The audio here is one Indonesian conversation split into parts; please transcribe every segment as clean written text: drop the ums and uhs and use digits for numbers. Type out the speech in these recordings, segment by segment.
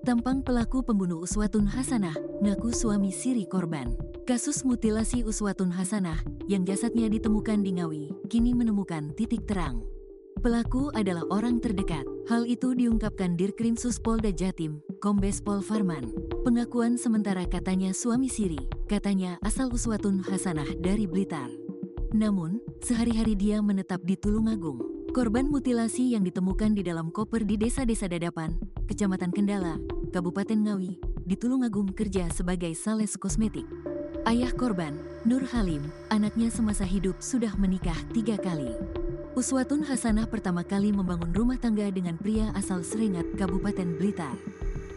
Tampang pelaku pembunuh Uswatun Hasanah, ngaku suami siri korban. Kasus mutilasi Uswatun Hasanah, yang jasadnya ditemukan di Ngawi, kini menemukan titik terang. Pelaku adalah orang terdekat. Hal itu diungkapkan Dirkrimsus Polda Jatim, Kombes Pol Farman. Pengakuan sementara katanya suami siri, katanya asal Uswatun Hasanah dari Blitar. Namun, sehari-hari dia menetap di Tulungagung. Korban mutilasi yang ditemukan di dalam koper di Desa-Desa Dadapan, Kecamatan Kendala, Kabupaten Ngawi, di Tulungagung kerja sebagai sales kosmetik. Ayah korban, Nur Halim, anaknya semasa hidup sudah menikah 3 kali. Uswatun Hasanah pertama kali membangun rumah tangga dengan pria asal Serengat, Kabupaten Blitar.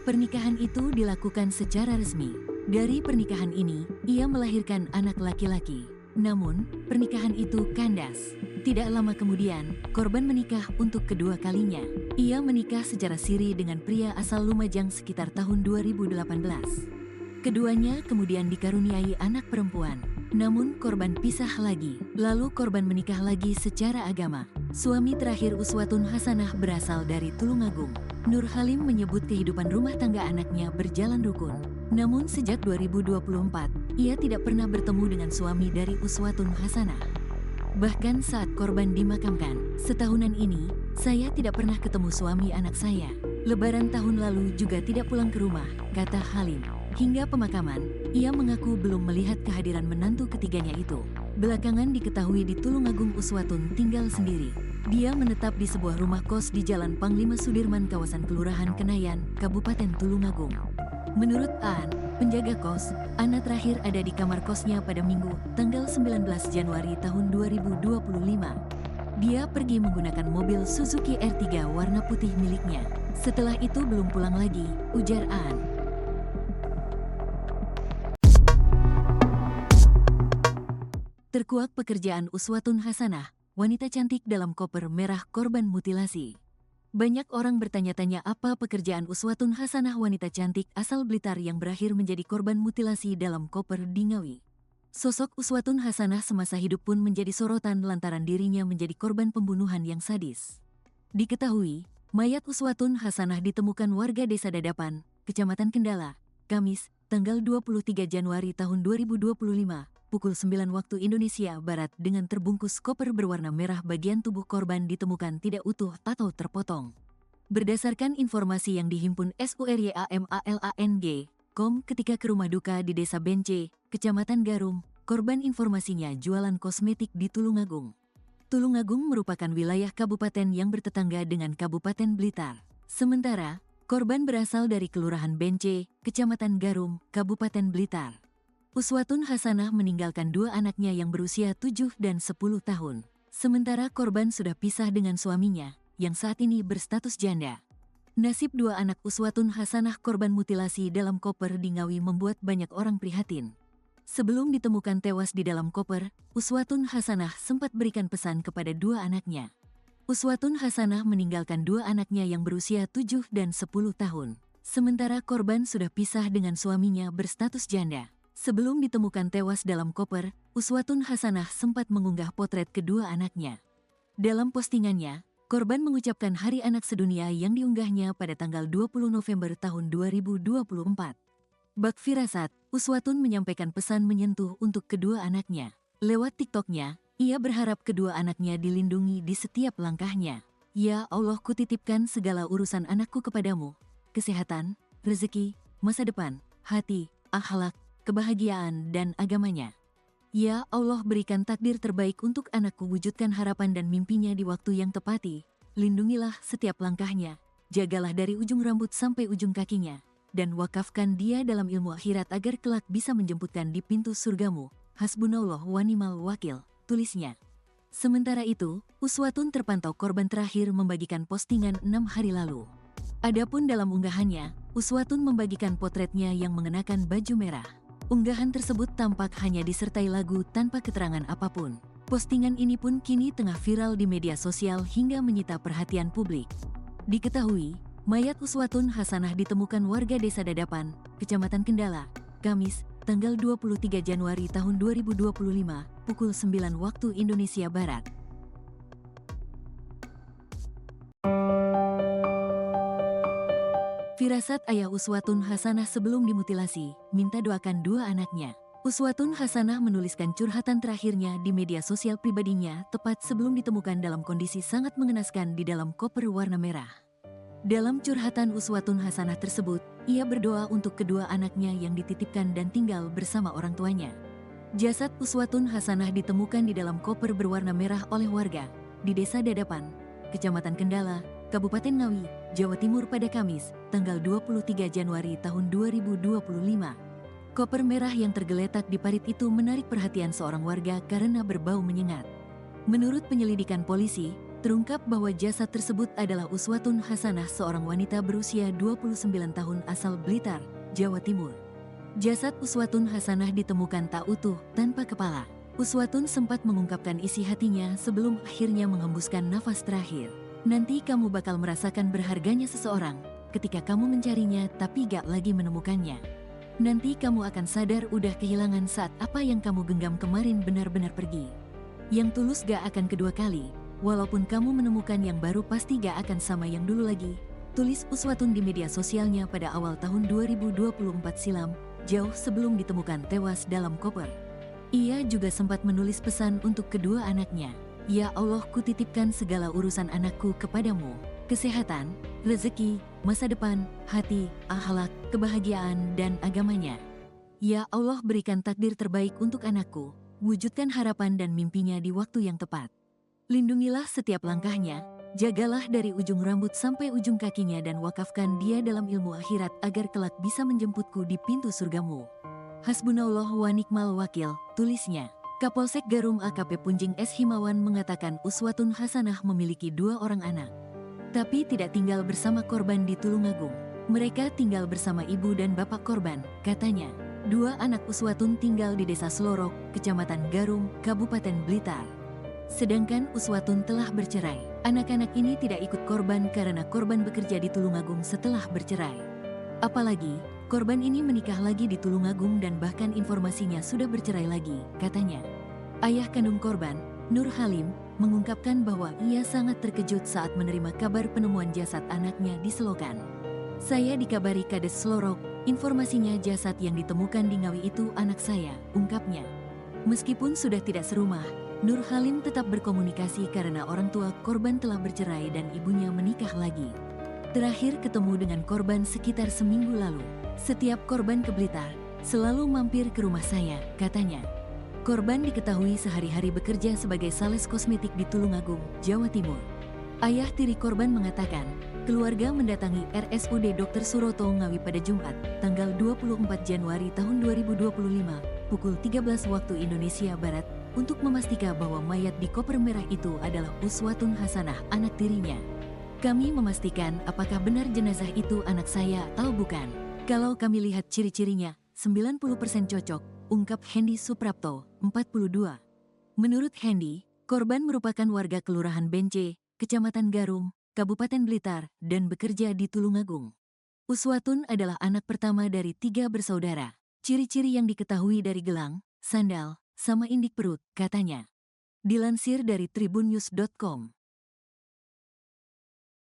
Pernikahan itu dilakukan secara resmi. Dari pernikahan ini, ia melahirkan anak laki-laki. Namun, pernikahan itu kandas. Tidak lama kemudian, korban menikah untuk kedua kalinya. Ia menikah secara siri dengan pria asal Lumajang sekitar tahun 2018. Keduanya kemudian dikaruniai anak perempuan. Namun korban pisah lagi. Lalu korban menikah lagi secara agama. Suami terakhir Uswatun Hasanah berasal dari Tulungagung. Nur Halim menyebut kehidupan rumah tangga anaknya berjalan rukun. Namun sejak 2024, ia tidak pernah bertemu dengan suami dari Uswatun Hasanah. Bahkan saat korban dimakamkan, setahunan ini, saya tidak pernah ketemu suami anak saya. Lebaran tahun lalu juga tidak pulang ke rumah, kata Halim. Hingga pemakaman, ia mengaku belum melihat kehadiran menantu ketiganya itu. Belakangan diketahui di Tulungagung Uswatun tinggal sendiri. Dia menetap di sebuah rumah kos di Jalan Panglima Sudirman kawasan Kelurahan Kenayan, Kabupaten Tulungagung. Menurut Aan, penjaga kos, Ana terakhir ada di kamar kosnya pada Minggu, tanggal 19 Januari tahun 2025. Dia pergi menggunakan mobil Suzuki R3 warna putih miliknya. Setelah itu belum pulang lagi, ujar Aan. Terkuak pekerjaan Uswatun Hasanah, wanita cantik dalam koper merah korban mutilasi. Banyak orang bertanya-tanya apa pekerjaan Uswatun Hasanah, wanita cantik asal Blitar yang berakhir menjadi korban mutilasi dalam koper di Ngawi. Sosok Uswatun Hasanah semasa hidup pun menjadi sorotan lantaran dirinya menjadi korban pembunuhan yang sadis. Diketahui, mayat Uswatun Hasanah ditemukan warga Desa Dadapan, Kecamatan Kendala, Kamis, tanggal 23 Januari tahun 2025. Pukul 9 waktu Indonesia Barat dengan terbungkus koper berwarna merah. Bagian tubuh korban ditemukan tidak utuh atau terpotong. Berdasarkan informasi yang dihimpun SURYAMALANG.com ketika ke rumah duka di Desa Bence, Kecamatan Garum, korban informasinya jualan kosmetik di Tulungagung. Tulungagung merupakan wilayah kabupaten yang bertetangga dengan Kabupaten Blitar. Sementara, korban berasal dari Kelurahan Bence, Kecamatan Garum, Kabupaten Blitar. Uswatun Hasanah meninggalkan 2 anaknya yang berusia 7 dan 10 tahun. Sementara korban sudah pisah dengan suaminya, yang saat ini berstatus janda. Nasib 2 anak Uswatun Hasanah korban mutilasi dalam koper di Ngawi membuat banyak orang prihatin. Sebelum ditemukan tewas di dalam koper, Uswatun Hasanah sempat berikan pesan kepada 2 anaknya. Uswatun Hasanah meninggalkan 2 anaknya yang berusia 7 dan 10 tahun. Sementara korban sudah pisah dengan suaminya berstatus janda. Sebelum ditemukan tewas dalam koper, Uswatun Hasanah sempat mengunggah potret kedua anaknya. Dalam postingannya, korban mengucapkan Hari Anak Sedunia yang diunggahnya pada tanggal 20 November tahun 2024. Bak firasat, Uswatun menyampaikan pesan menyentuh untuk kedua anaknya. Lewat TikToknya, ia berharap kedua anaknya dilindungi di setiap langkahnya. Ya Allah, kutitipkan segala urusan anakku kepadamu. Kesehatan, rezeki, masa depan, hati, akhlak, kebahagiaan dan agamanya. Ya Allah, berikan takdir terbaik untuk anakku, wujudkan harapan dan mimpinya di waktu yang tepati. Lindungilah setiap langkahnya, jagalah dari ujung rambut sampai ujung kakinya, dan wakafkan dia dalam ilmu akhirat agar kelak bisa menjemputkan di pintu surgamu. Hasbunallah wa ni'mal wakil, tulisnya. Sementara itu, Uswatun terpantau korban terakhir membagikan postingan 6 hari lalu. Adapun dalam unggahannya, Uswatun membagikan potretnya yang mengenakan baju merah. Unggahan tersebut tampak hanya disertai lagu tanpa keterangan apapun. Postingan ini pun kini tengah viral di media sosial hingga menyita perhatian publik. Diketahui, mayat Uswatun Hasanah ditemukan warga Desa Dadapan, Kecamatan Kendala, Kamis, tanggal 23 Januari tahun 2025, pukul 9 waktu Indonesia Barat. Firasat ayah Uswatun Hasanah sebelum dimutilasi, minta doakan dua anaknya. Uswatun Hasanah menuliskan curhatan terakhirnya di media sosial pribadinya tepat sebelum ditemukan dalam kondisi sangat mengenaskan di dalam koper warna merah. Dalam curhatan Uswatun Hasanah tersebut, ia berdoa untuk kedua anaknya yang dititipkan dan tinggal bersama orang tuanya. Jasad Uswatun Hasanah ditemukan di dalam koper berwarna merah oleh warga di Desa Dadapan, Kecamatan Kendala, Kabupaten Ngawi, Jawa Timur pada Kamis, tanggal 23 Januari tahun 2025. Koper merah yang tergeletak di parit itu menarik perhatian seorang warga karena berbau menyengat. Menurut penyelidikan polisi, terungkap bahwa jasad tersebut adalah Uswatun Hasanah, seorang wanita berusia 29 tahun asal Blitar, Jawa Timur. Jasad Uswatun Hasanah ditemukan tak utuh, tanpa kepala. Uswatun sempat mengungkapkan isi hatinya sebelum akhirnya menghembuskan nafas terakhir. Nanti kamu bakal merasakan berharganya seseorang ketika kamu mencarinya tapi gak lagi menemukannya. Nanti kamu akan sadar udah kehilangan saat apa yang kamu genggam kemarin benar-benar pergi. Yang tulus gak akan kedua kali, walaupun kamu menemukan yang baru pasti gak akan sama yang dulu lagi. Tulis Uswatun di media sosialnya pada awal tahun 2024 silam, jauh sebelum ditemukan tewas dalam koper. Ia juga sempat menulis pesan untuk kedua anaknya. Ya Allah, kutitipkan segala urusan anakku kepadamu. Kesehatan, rezeki, masa depan, hati, akhlak, kebahagiaan, dan agamanya. Ya Allah, berikan takdir terbaik untuk anakku. Wujudkan harapan dan mimpinya di waktu yang tepat. Lindungilah setiap langkahnya. Jagalah dari ujung rambut sampai ujung kakinya dan wakafkan dia dalam ilmu akhirat agar kelak bisa menjemputku di pintu surgamu. Hasbunallah wa nikmal wakil, tulisnya. Kapolsek Garum AKP Punjing S. Himawan mengatakan Uswatun Hasanah memiliki dua orang anak. Tapi tidak tinggal bersama korban di Tulungagung. Mereka tinggal bersama ibu dan bapak korban, katanya. Dua anak Uswatun tinggal di Desa Slorok, Kecamatan Garum, Kabupaten Blitar. Sedangkan Uswatun telah bercerai. Anak-anak ini tidak ikut korban karena korban bekerja di Tulungagung setelah bercerai. Apalagi, korban ini menikah lagi di Tulungagung dan bahkan informasinya sudah bercerai lagi, katanya. Ayah kandung korban, Nur Halim, mengungkapkan bahwa ia sangat terkejut saat menerima kabar penemuan jasad anaknya di selokan. Saya dikabari Kades Slorok, informasinya jasad yang ditemukan di Ngawi itu anak saya, ungkapnya. Meskipun sudah tidak serumah, Nur Halim tetap berkomunikasi karena orang tua korban telah bercerai dan ibunya menikah lagi. Terakhir ketemu dengan korban sekitar seminggu lalu. Setiap korban ke Blitar selalu mampir ke rumah saya, katanya. Korban diketahui sehari-hari bekerja sebagai sales kosmetik di Tulungagung, Jawa Timur. Ayah tiri korban mengatakan, keluarga mendatangi RSUD Dr. Suroto Ngawi pada Jumat, tanggal 24 Januari tahun 2025, pukul 13 waktu Indonesia Barat, untuk memastikan bahwa mayat di koper merah itu adalah Uswatun Hasanah, anak tirinya. Kami memastikan apakah benar jenazah itu anak saya atau bukan. Kalau kami lihat ciri-cirinya, 90% cocok, ungkap Hendy Suprapto, 42. Menurut Hendy, korban merupakan warga Kelurahan Bence, Kecamatan Garum, Kabupaten Blitar, dan bekerja di Tulungagung. Uswatun adalah anak pertama dari 3 bersaudara. Ciri-ciri yang diketahui dari gelang, sandal, sama indik perut, katanya. Dilansir dari tribunnews.com.